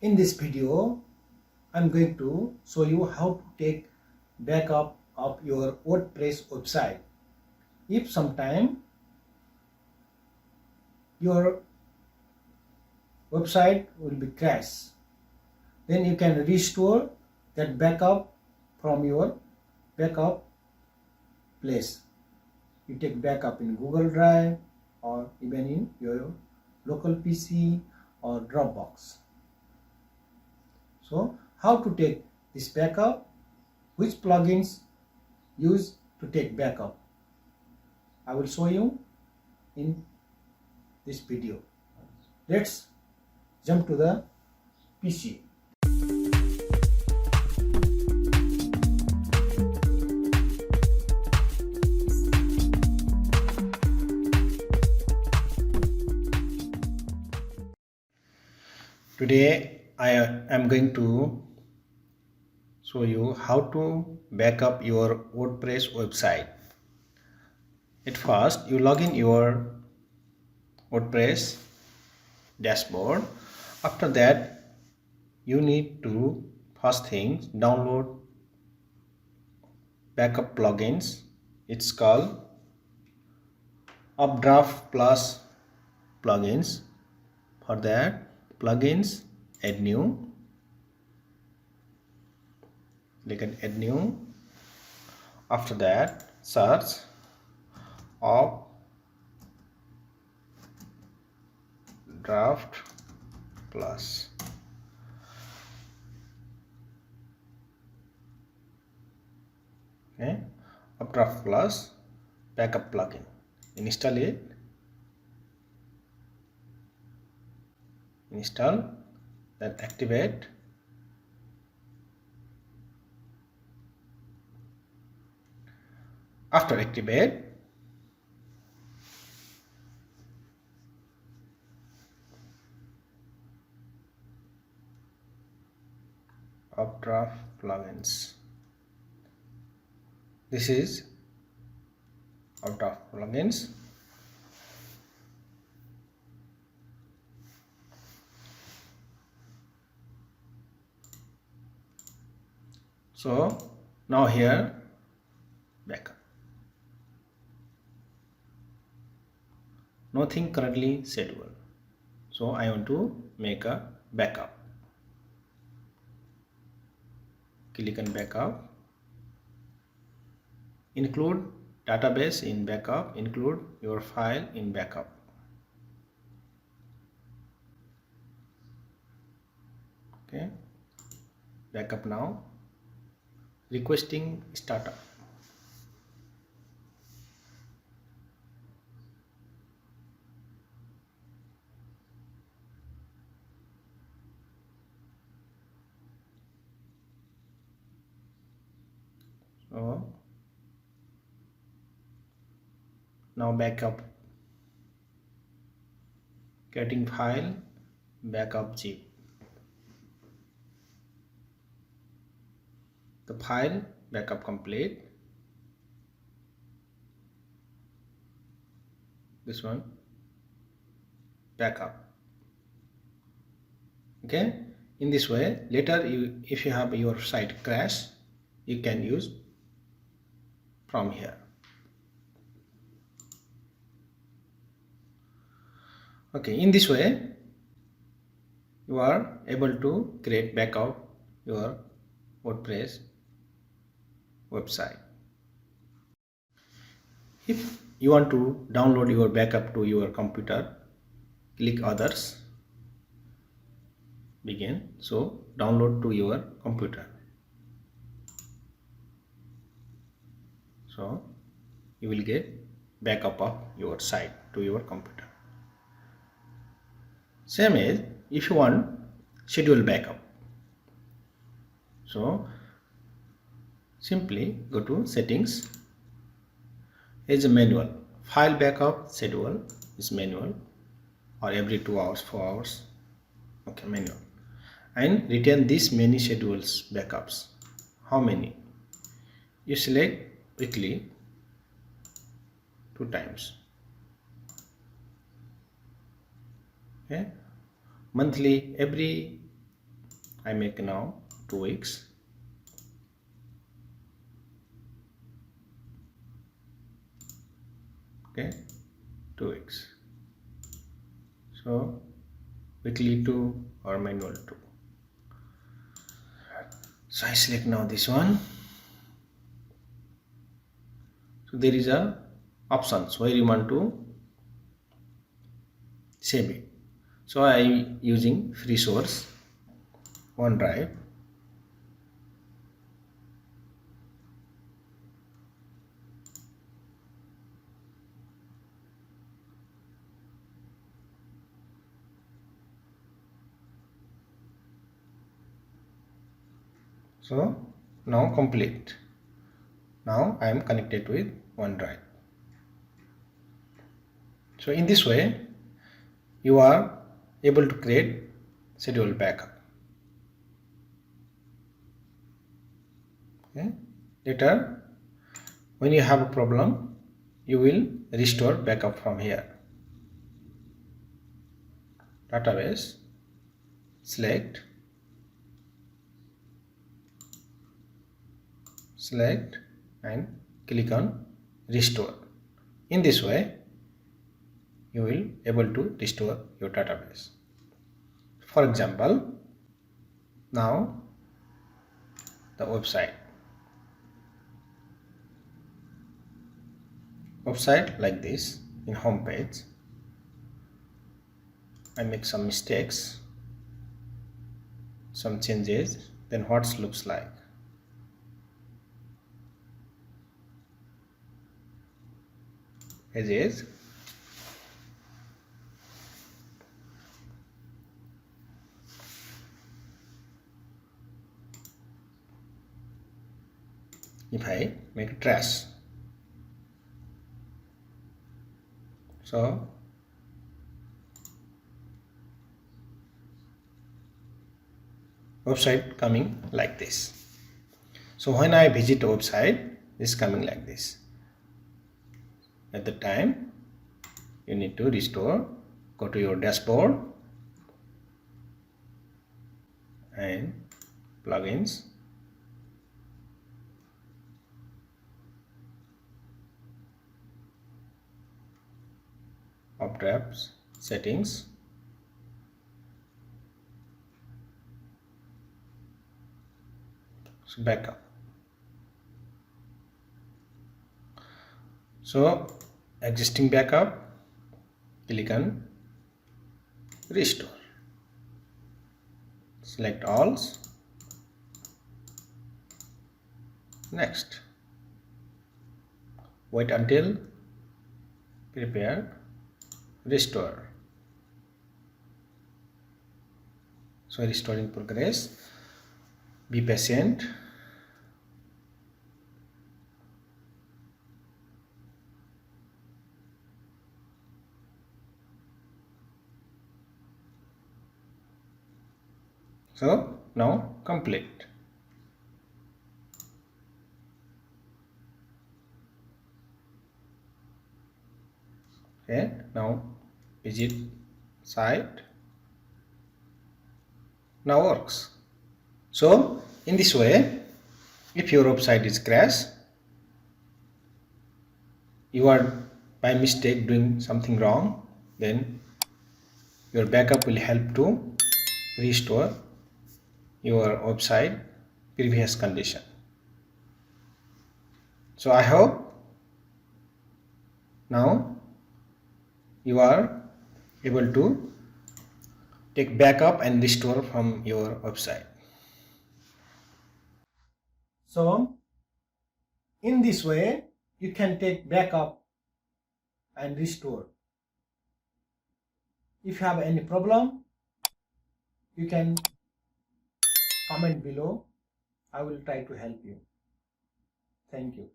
In this video, I'm going to show you how to take backup of your WordPress website. If sometime your website will be crash, then you can restore that backup from your backup place. You take backup in Google Drive or even in your local PC or Dropbox. So how to take this backup, which plugins use to take backup, I will show you in this video. Let's jump to the PC. Today I am going to show you how to back up your WordPress website. At first, you log in your WordPress dashboard. After that, you need to first thing download backup plugins. It's called Updraft plus plugins. For that, plugins, add new, click on add new. After that, search Updraft plus. Okay, Updraft plus backup plugin. Install it. Install, then activate. After activate, Updraft plugins. This is Updraft plugins. So now here backup. Nothing currently scheduled. So I want to make a backup. Click on backup. Include database in backup. Include your file in backup. Okay. Backup now. Requesting startup. So now backup. Getting file, backup zip. The file backup complete. This one backup. Okay, in this way later if you have your site crash, you can use from here. Okay, in this way you are able to create backup your WordPress website. If you want to download your backup to your computer, click others, begin. So download to your computer. So you will get backup of your site to your computer. Same as if you want schedule backup. So simply go to settings. As a manual, file backup schedule is manual, or every 2 hours, 4 hours. Okay, manual. And retain this many schedules backups. How many? You select weekly 2 times. Okay, monthly every I make now 2 weeks. Okay, 2 weeks. So weekly 2 or manual 2. So I select now this one. So there is a options where you want to save it. So I using free source OneDrive. So now complete. Now I am connected with OneDrive. So in this way you are able to create schedule backup. Okay. Later when you have a problem you will restore backup from here. Database, select and click on restore. In this way you will able to restore your database. For example, now the website like this. In home page I make some mistakes, some changes, then what looks like. As is, if I make trash, so website coming like this. So when I visit the website, it's coming like this. At the time you need to restore, go to your dashboard and plugins, Updraft, settings, so backup. So existing backup, click on restore, select all, next, wait until prepare, restore. So restoring progress, be patient. So now complete. Okay, now visit site, now works. So in this way, if your website is crashed, you are by mistake doing something wrong, then your backup will help to restore your website previous condition. So I hope now you are able to take backup and restore from your website. So in this way you can take backup and restore. If you have any problem, you can comment below. I will try to help you. Thank you.